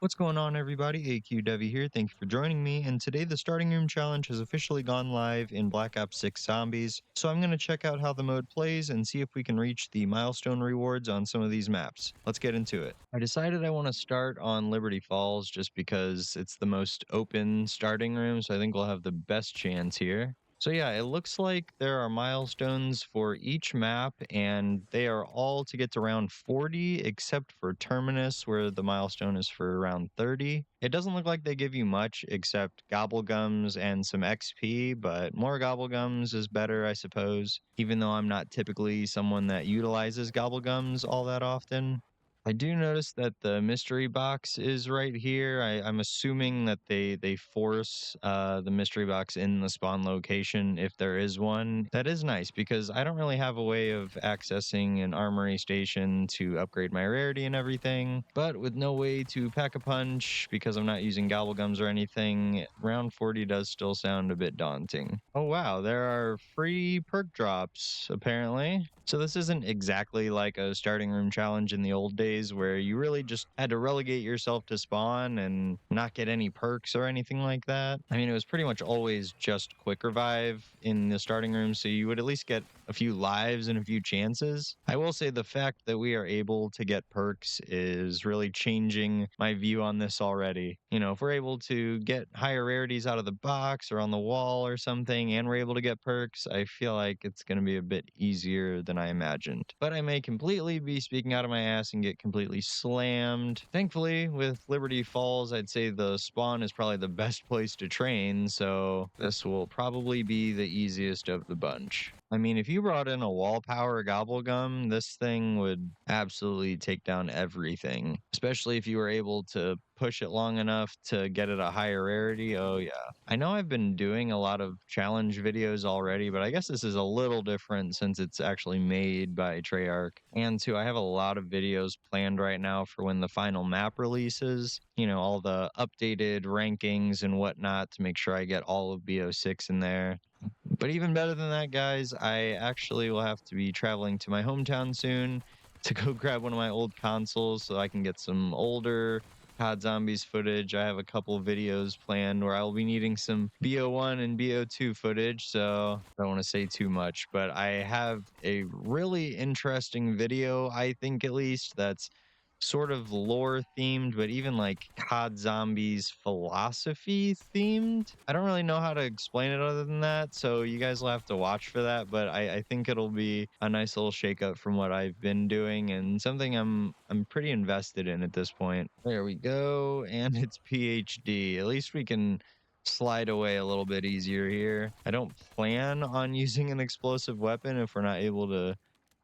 What's going on, everybody? AQ Devi here. Thank you for joining me. And today, the Starting Room Challenge has officially gone live in Black Ops 6 Zombies. So I'm going to check out how the mode plays and see if we can reach the milestone rewards on some of these maps. Let's get into it. I decided I want to start on Liberty Falls just because it's the most open starting room. So I think we'll have the best chance here. So yeah, it looks like there are milestones for each map, and they are all to get to round 40, except for Terminus, where the milestone is for round 30. It doesn't look like they give you much except gobblegums and some XP, but more gobblegums is better, I suppose, even though I'm not typically someone that utilizes gobblegums all that often. I do notice that the mystery box is right here. I'm assuming that they force the mystery box in the spawn location if there is one. That is nice because I don't really have a way of accessing an armory station to upgrade my rarity and everything. But with no way to pack a punch because I'm not using gobblegums or anything, round 40 does still sound a bit daunting. Oh wow, there are free perk drops apparently. So this isn't exactly like a starting room challenge in the old days where you really just had to relegate yourself to spawn and not get any perks or anything like that. I mean, it was pretty much always just quick revive in the starting room, so you would at least get a few lives and a few chances. I will say the fact that we are able to get perks is really changing my view on this already. You know, if we're able to get higher rarities out of the box or on the wall or something, and we're able to get perks, I feel like it's going to be a bit easier than I imagined. But I may completely be speaking out of my ass and get completely slammed. Thankfully, with Liberty Falls, I'd say the spawn is probably the best place to train, so this will probably be the easiest of the bunch. I mean, if you brought in a wall power gobblegum, this thing would absolutely take down everything, especially if you were able to push it long enough to get it a higher rarity. Oh, yeah. I know I've been doing a lot of challenge videos already, but I guess this is a little different since it's actually made by Treyarch. And two, I have a lot of videos planned right now for when the final map releases. You know, all the updated rankings and whatnot to make sure I get all of BO6 in there. But even better than that, guys, I actually will have to be traveling to my hometown soon to go grab one of my old consoles so I can get some older COD Zombies footage. I have a couple of videos planned where I will be needing some BO1 and BO2 footage, so I don't want to say too much, but I have a really interesting video, I think at least, that's sort of lore themed, but even like COD Zombies philosophy themed. I don't really know how to explain it other than that, so you guys will have to watch for that. But I think it'll be a nice little shakeup from what I've been doing and something I'm pretty invested in at this point. There we go, and it's PhD. At least we can slide away a little bit easier here. I don't plan on using an explosive weapon if we're not able to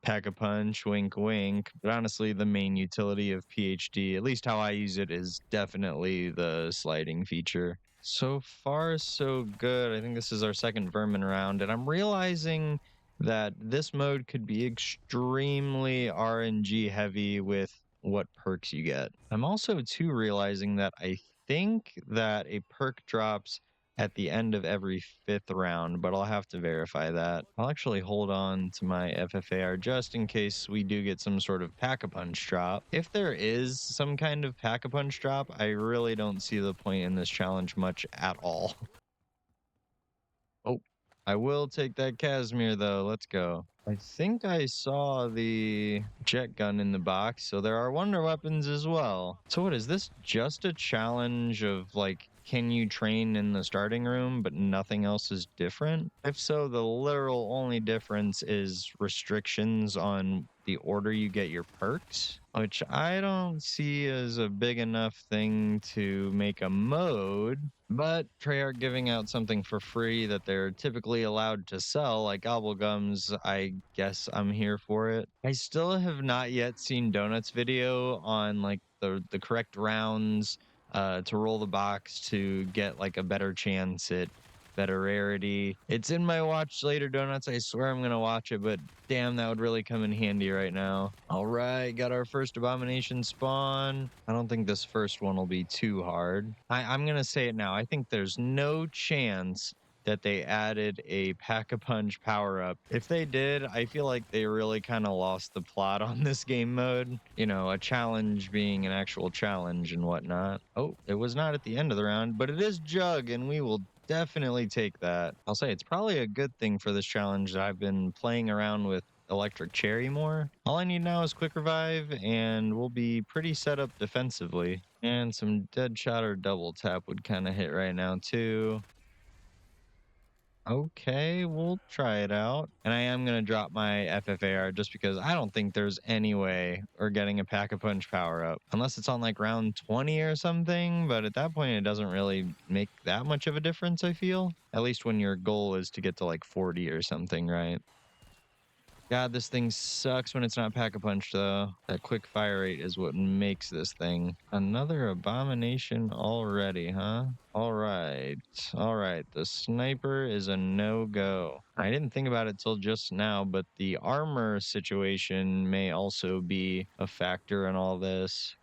pack a punch, wink, wink. But honestly, the main utility of PhD, at least how I use it, is definitely the sliding feature. So far, so good. I think this is our second vermin round, and I'm realizing that this mode could be extremely RNG heavy with what perks you get. I'm also too realizing that I think that a perk drops at the end of every fifth round, but I'll have to verify that. I'll actually hold on to my FFAR just in case we do get some sort of pack-a-punch drop. If there is some kind of pack-a-punch drop, I really don't see the point in this challenge much at all. Oh, I will take that Casimir though. Let's go. I think I saw the jet gun in the box, so there are wonder weapons as well. So what is this, just a challenge of like, can you train in the starting room but nothing else is different? If so, the literal only difference is restrictions on the order you get your perks, which I don't see as a big enough thing to make a mode. But Treyarch giving out something for free that they're typically allowed to sell, like gobblegums, I guess I'm here for it. I still have not yet seen Donut's video on like the correct rounds to roll the box to get like a better chance at better rarity. It's in my watch later, Donuts. I swear I'm gonna watch it, but damn, that would really come in handy right now. All right, got our first abomination spawn. I don't think this first one will be too hard. I'm gonna say it now. I think there's no chance that they added a Pack-a-Punch power-up. If they did, I feel like they really kind of lost the plot on this game mode. You know, a challenge being an actual challenge and whatnot. Oh, it was not at the end of the round, but it is Jug, and we will definitely take that. I'll say it's probably a good thing for this challenge that I've been playing around with electric cherry more. All I need now is quick revive and we'll be pretty set up defensively. And some dead shot or double tap would kind of hit right now too. Okay, we'll try it out. And I am going to drop my FFAR just because I don't think there's any way we're getting a Pack-a-Punch power up. Unless it's on like round 20 or something, but at that point it doesn't really make that much of a difference, I feel. At least when your goal is to get to like 40 or something, right? God, this thing sucks when it's not Pack-a-Punch, though. That quick fire rate is what makes this thing. Another abomination already, huh? All right. All right. The sniper is a no-go. I didn't think about it till just now, but the armor situation may also be a factor in all this.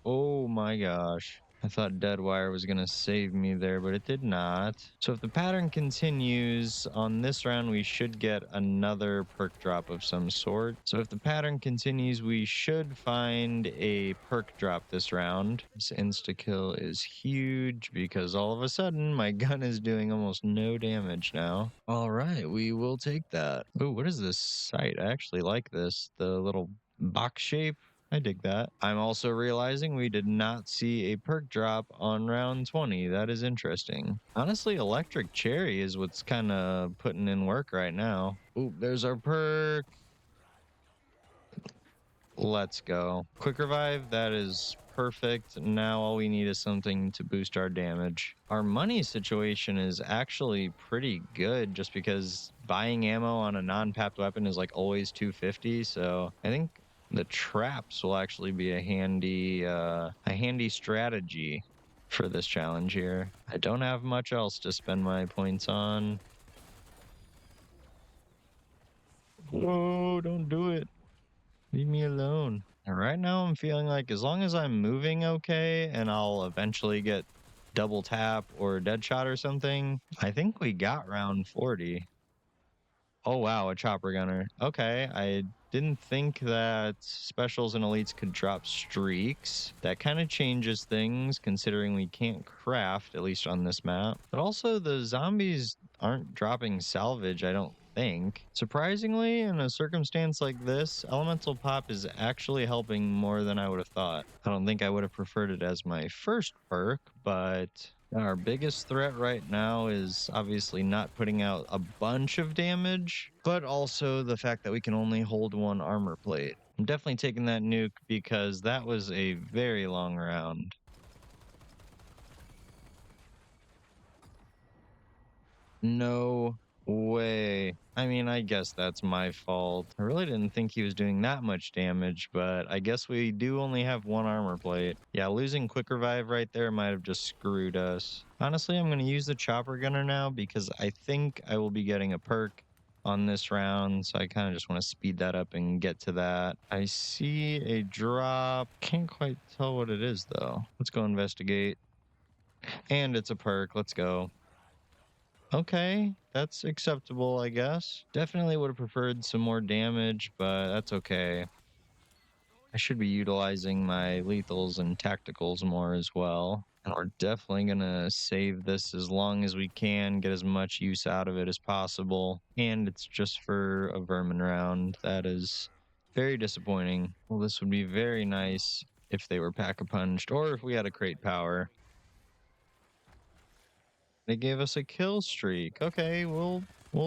Oh my gosh. I thought Deadwire was going to save me there, but it did not. So if the pattern continues on this round, we should get another perk drop of some sort. So if the pattern continues, we should find a perk drop this round. This insta-kill is huge because all of a sudden my gun is doing almost no damage now. All right, we will take that. Oh, what is this sight? I actually like this. The little box shape. I dig that. I'm also realizing we did not see a perk drop on round 20. That is interesting. Honestly, Electric Cherry is what's kind of putting in work right now. Ooh, there's our perk. Let's go. Quick revive, that is perfect. Now all we need is something to boost our damage. Our money situation is actually pretty good just because buying ammo on a non-papped weapon is like always 250. So I think the traps will actually be a handy strategy for this challenge here. I don't have much else to spend my points on. Whoa, don't do it. Leave me alone. And right now I'm feeling like as long as I'm moving okay and I'll eventually get double tap or dead shot or something, I think we got round 40. Oh wow, a chopper gunner. Okay, I didn't think that specials and elites could drop streaks. That kind of changes things considering we can't craft, at least on this map. But also the zombies aren't dropping salvage, I don't think. Surprisingly, in a circumstance like this, elemental pop is actually helping more than I would have thought. I don't think I would have preferred it as my first perk, but our biggest threat right now is obviously not putting out a bunch of damage, but also the fact that we can only hold one armor plate. I'm definitely taking that nuke because that was a very long round. No way. I mean, I guess that's my fault. I really didn't think he was doing that much damage, but I guess we do only have one armor plate. Yeah, losing quick revive right there might have just screwed us. Honestly, I'm going to use the chopper gunner now because I think I will be getting a perk on this round, so I kind of just want to speed that up and get to that. I see a drop. Can't quite tell what it is, though. Let's go investigate. And it's a perk. Let's go. Okay, that's acceptable, I guess. Definitely would have preferred some more damage, but that's okay. I should be utilizing my lethals and tacticals more as well. And we're definitely going to save this as long as we can, get as much use out of it as possible. And it's just for a vermin round. That is very disappointing. Well, this would be very nice if they were pack-a-punched or if we had a crate power. They gave us a kill streak. Okay, we'll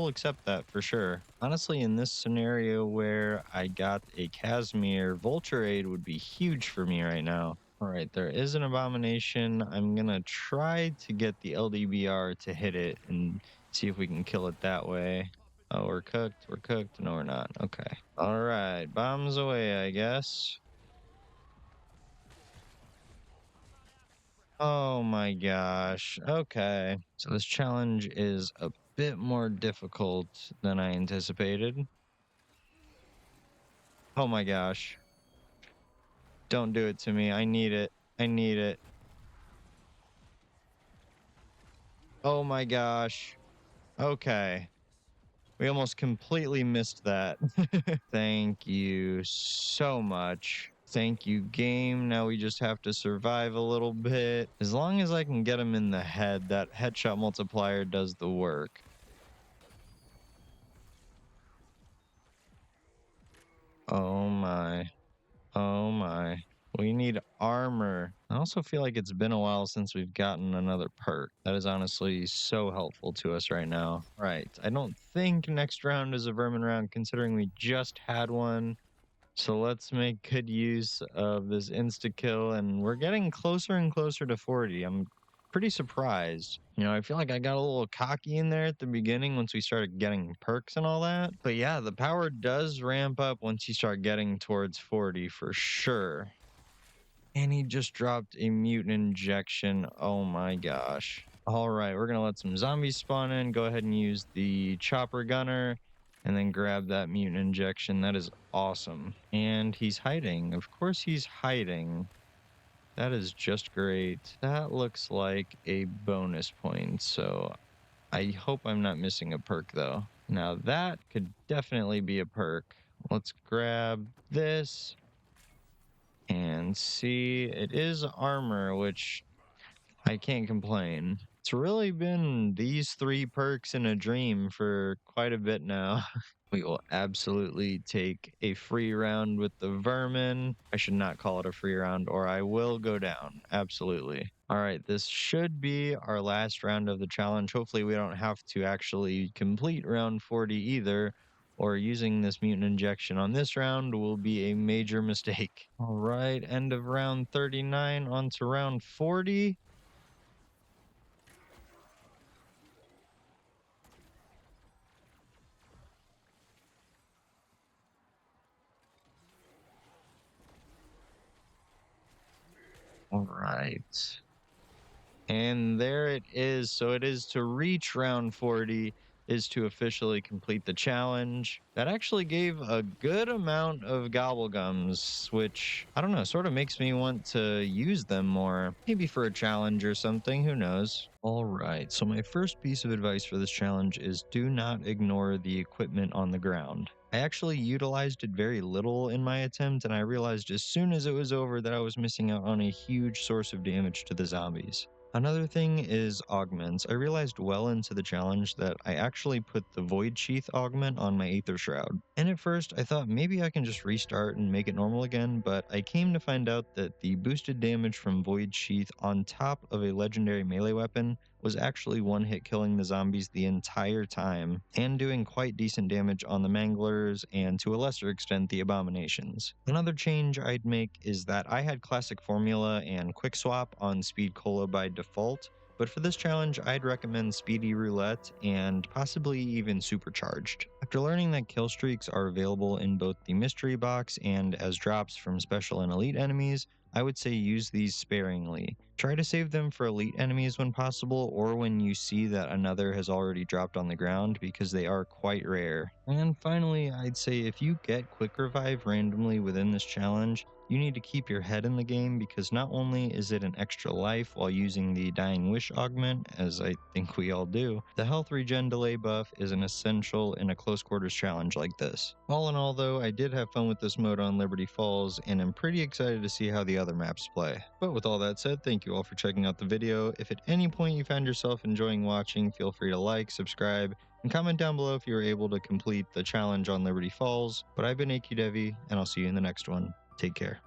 accept that for sure. Honestly, in this scenario where I got a Casimir, Vulture Aid would be huge for me right now. All right, there is an abomination. I'm gonna try to get the LDBR to hit it and see if we can kill it that way. Oh, we're cooked. We're cooked. No, we're not. Okay. All right, bombs away, I guess. Oh my gosh. Okay. So this challenge is a bit more difficult than I anticipated. Oh my gosh. Don't do it to me. I need it. I need it. Oh my gosh. Okay. We almost completely missed that. Thank you so much. Thank you, game. Now we just have to survive a little bit. As long as I can get him in the head, that headshot multiplier does the work. Oh my. Oh my. We need armor. I also feel like it's been a while since we've gotten another perk. That is honestly so helpful to us right now. Right. I don't think next round is a vermin round considering we just had one. So let's make good use of this insta kill, and we're getting closer and closer to 40. I'm pretty surprised. I feel like I got a little cocky in there at the beginning once we started getting perks and all that. But yeah, the power does ramp up once you start getting towards 40 for sure. And he just dropped a mutant injection. Oh my gosh. All right, we're going to let some zombies spawn in. Go ahead and use the chopper gunner and then grab that mutant injection. That is awesome. And he's hiding. Of course, he's hiding. That is just great. That looks like a bonus point. So I hope I'm not missing a perk, though. Now, that could definitely be a perk. Let's grab this. And see, it is armor, which I can't complain. It's really been these three perks in a dream for quite a bit now. We will absolutely take a free round with the vermin. I should not call it a free round or I will go down. Absolutely. All right, this should be our last round of the challenge. Hopefully we don't have to actually complete round 40 either, or using this mutant injection on this round will be a major mistake. All right, end of round 39 on to round 40. All right. And there it is. So it is to reach round 40 is to officially complete the challenge. That actually gave a good amount of gobblegums, which I don't know, sort of makes me want to use them more. Maybe for a challenge or something, who knows? All right, so my first piece of advice for this challenge is do not ignore the equipment on the ground. I actually utilized it very little in my attempt, and I realized as soon as it was over that I was missing out on a huge source of damage to the zombies. Another thing is augments. I realized well into the challenge that I actually put the Void Sheath augment on my Aether Shroud. And at first, I thought maybe I can just restart and make it normal again, but I came to find out that the boosted damage from Void Sheath on top of a legendary melee weapon was actually one-hit killing the zombies the entire time, and doing quite decent damage on the Manglers and to a lesser extent the Abominations. Another change I'd make is that I had Classic Formula and Quick Swap on Speed Cola by default, but for this challenge I'd recommend Speedy Roulette and possibly even Supercharged. After learning that kill streaks are available in both the mystery box and as drops from special and elite enemies, I would say use these sparingly. Try to save them for elite enemies when possible or when you see that another has already dropped on the ground because they are quite rare. And finally, I'd say if you get Quick Revive randomly within this challenge, you need to keep your head in the game because not only is it an extra life while using the Dying Wish augment, as I think we all do, the health regen delay buff is an essential in a close quarters challenge like this. All in all though, I did have fun with this mode on Liberty Falls and I'm pretty excited to see how the other maps play. But with all that said, thank you all for checking out the video. If at any point you found yourself enjoying watching, feel free to like, subscribe, and comment down below if you were able to complete the challenge on Liberty Falls. But I've been AQDevi, and I'll see you in the next one. Take care.